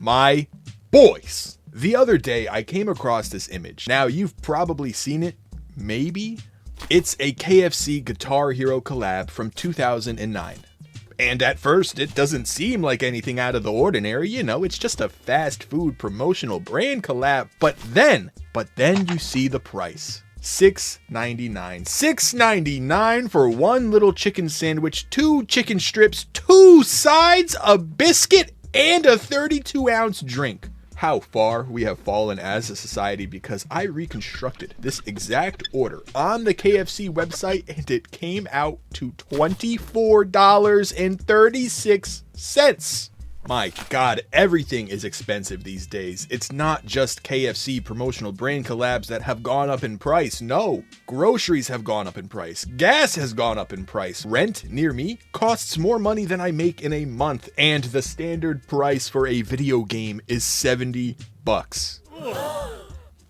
My boys. The other day I came across this image. Now you've probably seen it, maybe? It's a KFC Guitar Hero collab from 2009. And at first it doesn't seem like anything out of the ordinary, you know, it's just a fast food promotional brand collab. But then you see the price. $6.99. $6.99 for one little chicken sandwich, 2 chicken strips, 2 sides, a biscuit, and a 32-ounce drink. How far we have fallen as a society, because I reconstructed this exact order on the KFC website and it came out to $24.36. My God, everything is expensive these days. It's not just KFC promotional brand collabs that have gone up in price. No, groceries have gone up in price. Gas has gone up in price. Rent near me costs more money than I make in a month. And the standard price for a video game is $70.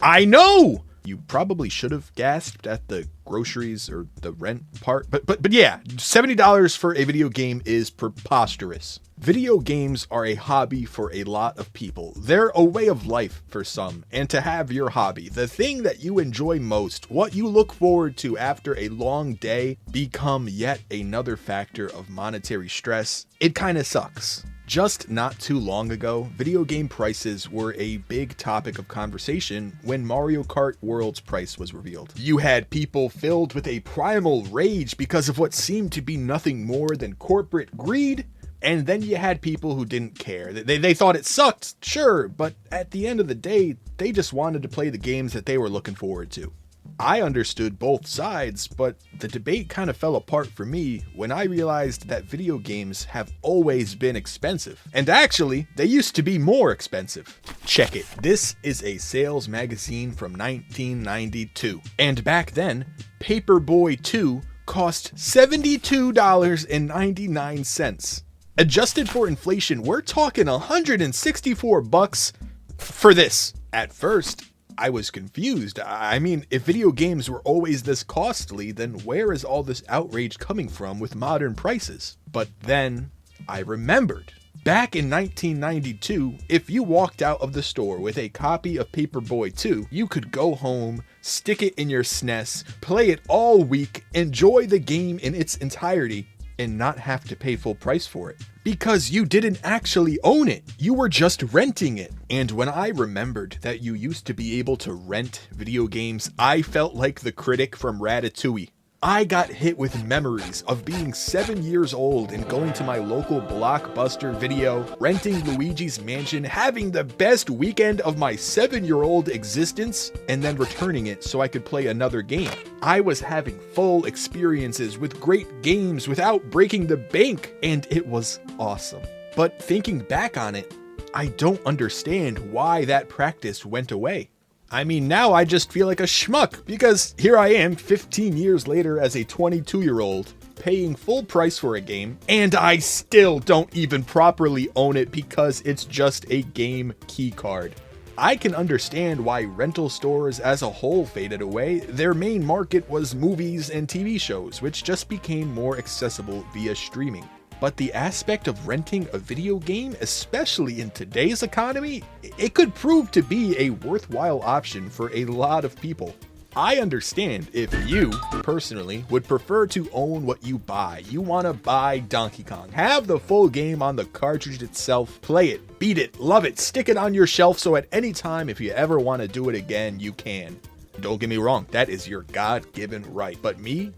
I know! You probably should have gasped at the groceries or the rent part, but yeah, $70 for a video game is preposterous. Video games are a hobby for a lot of people. They're a way of life for some, and to have your hobby, the thing that you enjoy most, what you look forward to after a long day, become yet another factor of monetary stress, it kinda sucks. Just not too long ago, video game prices were a big topic of conversation when Mario Kart World's price was revealed. You had people filled with a primal rage because of what seemed to be nothing more than corporate greed, and then you had people who didn't care. They thought it sucked, sure, but at the end of the day, they just wanted to play the games that they were looking forward to. I understood both sides, but the debate kind of fell apart for me when I realized that video games have always been expensive. And actually, they used to be more expensive. Check it. This is a sales magazine from 1992. And back then, Paperboy 2 cost $72.99. Adjusted for inflation, we're talking $164 for this. At first, I was confused. I mean, if video games were always this costly, then where is all this outrage coming from with modern prices? But then I remembered. Back in 1992, if you walked out of the store with a copy of Paperboy 2, you could go home, stick it in your SNES, play it all week, enjoy the game in its entirety, and not have to pay full price for it. Because you didn't actually own it, you were just renting it. And when I remembered that you used to be able to rent video games, I felt like the critic from Ratatouille. I got hit with memories of being 7 years old and going to my local Blockbuster Video, renting Luigi's Mansion, having the best weekend of my 7-year-old existence, and then returning it so I could play another game. I was having full experiences with great games without breaking the bank, and it was awesome. But thinking back on it, I don't understand why that practice went away. I mean, now I just feel like a schmuck because here I am 15 years later as a 22-year-old paying full price for a game, and I still don't even properly own it because it's just a game key card. I can understand why rental stores as a whole faded away. Their main market was movies and TV shows, which just became more accessible via streaming. But the aspect of renting a video game, especially in today's economy, it could prove to be a worthwhile option for a lot of people. I understand if you, personally, would prefer to own what you buy. You want to buy Donkey Kong, have the full game on the cartridge itself, play it, beat it, love it, stick it on your shelf so at any time if you ever want to do it again, you can. Don't get me wrong, that is your God-given right. But me?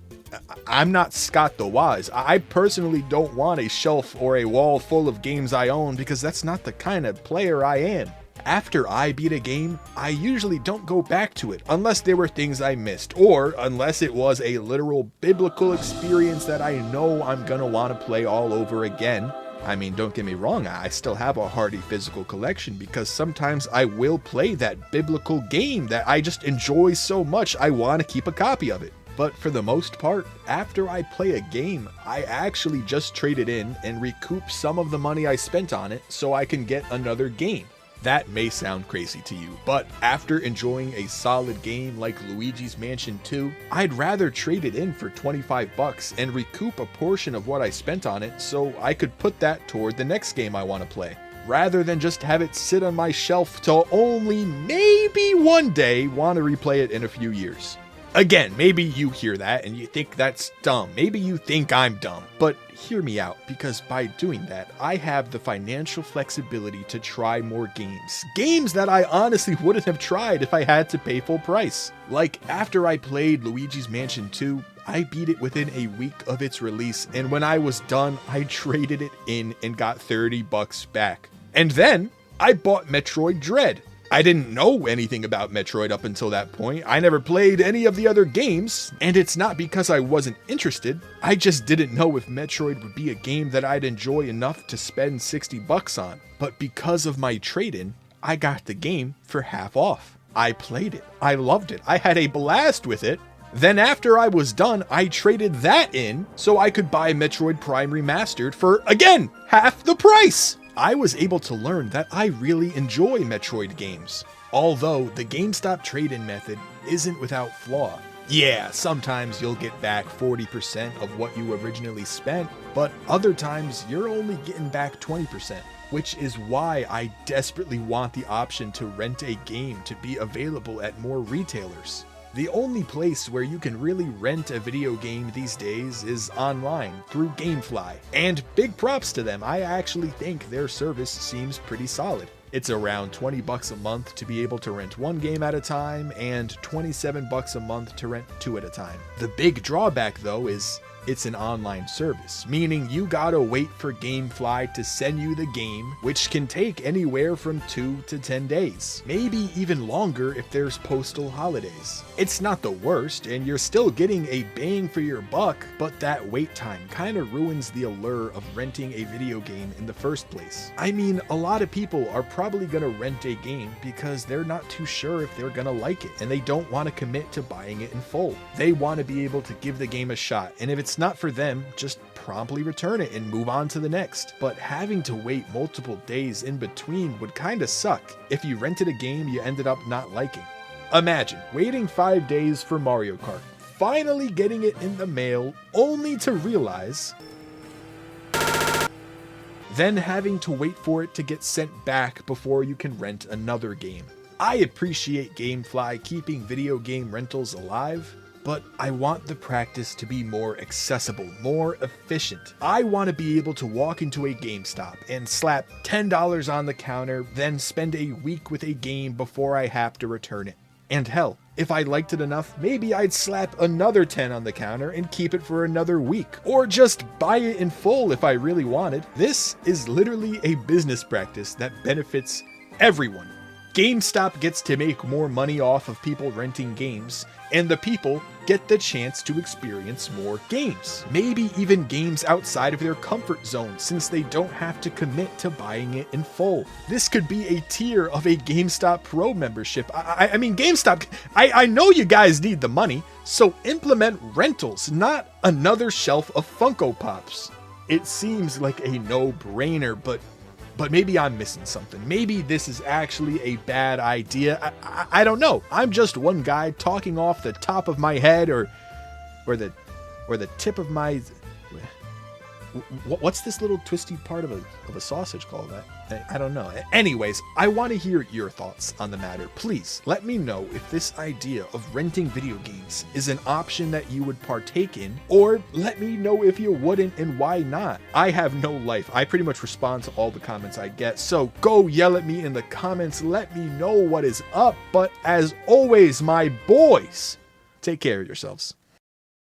I'm not Scott the Wise. I personally don't want a shelf or a wall full of games I own because that's not the kind of player I am. After I beat a game, I usually don't go back to it unless there were things I missed or unless it was a literal biblical experience that I know I'm gonna want to play all over again. I mean, don't get me wrong, I still have a hearty physical collection because sometimes I will play that biblical game that I just enjoy so much I want to keep a copy of it. But for the most part, after I play a game, I actually just trade it in and recoup some of the money I spent on it so I can get another game. That may sound crazy to you, but after enjoying a solid game like Luigi's Mansion 2, I'd rather trade it in for $25 and recoup a portion of what I spent on it so I could put that toward the next game I want to play. rather than just have it sit on my shelf to only maybe one day want to replay it in a few years. Again, maybe you hear that and you think that's dumb. Maybe you think I'm dumb, but hear me out, because by doing that, I have the financial flexibility to try more games. Games that I honestly wouldn't have tried if I had to pay full price. Like, after I played Luigi's Mansion 2, I beat it within a week of its release, and when I was done, I traded it in and got $30 back. And then, I bought Metroid Dread. I didn't know anything about Metroid up until that point. I never played any of the other games, and it's not because I wasn't interested. I just didn't know if Metroid would be a game that I'd enjoy enough to spend $60 on. But because of my trade-in, I got the game for half off. I played it. I loved it. I had a blast with it. Then after I was done, I traded that in so I could buy Metroid Prime Remastered for, again, half the price. I was able to learn that I really enjoy Metroid games, although the GameStop trade-in method isn't without flaw. Yeah, sometimes you'll get back 40% of what you originally spent, but other times you're only getting back 20%, which is why I desperately want the option to rent a game to be available at more retailers. The only place where you can really rent a video game these days is online through GameFly. And big props to them, I actually think their service seems pretty solid. It's around $20 a month to be able to rent one game at a time and $27 a month to rent two at a time. The big drawback though is it's an online service, meaning you gotta wait for GameFly to send you the game, which can take anywhere from 2 to 10 days, maybe even longer if there's postal holidays. It's not the worst, and you're still getting a bang for your buck, but that wait time kinda ruins the allure of renting a video game in the first place. I mean, a lot of people are probably gonna rent a game because they're not too sure if they're gonna like it, and they don't want to commit to buying it in full. They want to be able to give the game a shot, and if it's not for them, just promptly return it and move on to the next. But having to wait multiple days in between would kinda suck if you rented a game you ended up not liking. Imagine waiting 5 days for Mario Kart, finally getting it in the mail, only to realize, then having to wait for it to get sent back before you can rent another game. I appreciate GameFly keeping video game rentals alive, but I want the practice to be more accessible, more efficient. I want to be able to walk into a GameStop and slap $10 on the counter, then spend a week with a game before I have to return it. And hell, if I liked it enough, maybe I'd slap another 10 on the counter and keep it for another week, or just buy it in full if I really wanted. This is literally a business practice that benefits everyone. GameStop gets to make more money off of people renting games, and the people get the chance to experience more games. Maybe even games outside of their comfort zone, since they don't have to commit to buying it in full. This could be a tier of a GameStop Pro membership. I mean, GameStop, I know you guys need the money, so implement rentals, not another shelf of Funko Pops. It seems like a no-brainer, but maybe I'm missing something. Maybe this is actually a bad idea. I don't know. I'm just one guy talking off the top of my head or the tip of my... What's this little twisty part of a sausage called? I don't know. Anyways, I want to hear your thoughts on the matter. Please let me know if this idea of renting video games is an option that you would partake in, or let me know if you wouldn't and why not. I have no life. I pretty much respond to all the comments I get, so go yell at me in the comments. Let me know what is up. But as always, my boys, take care of yourselves.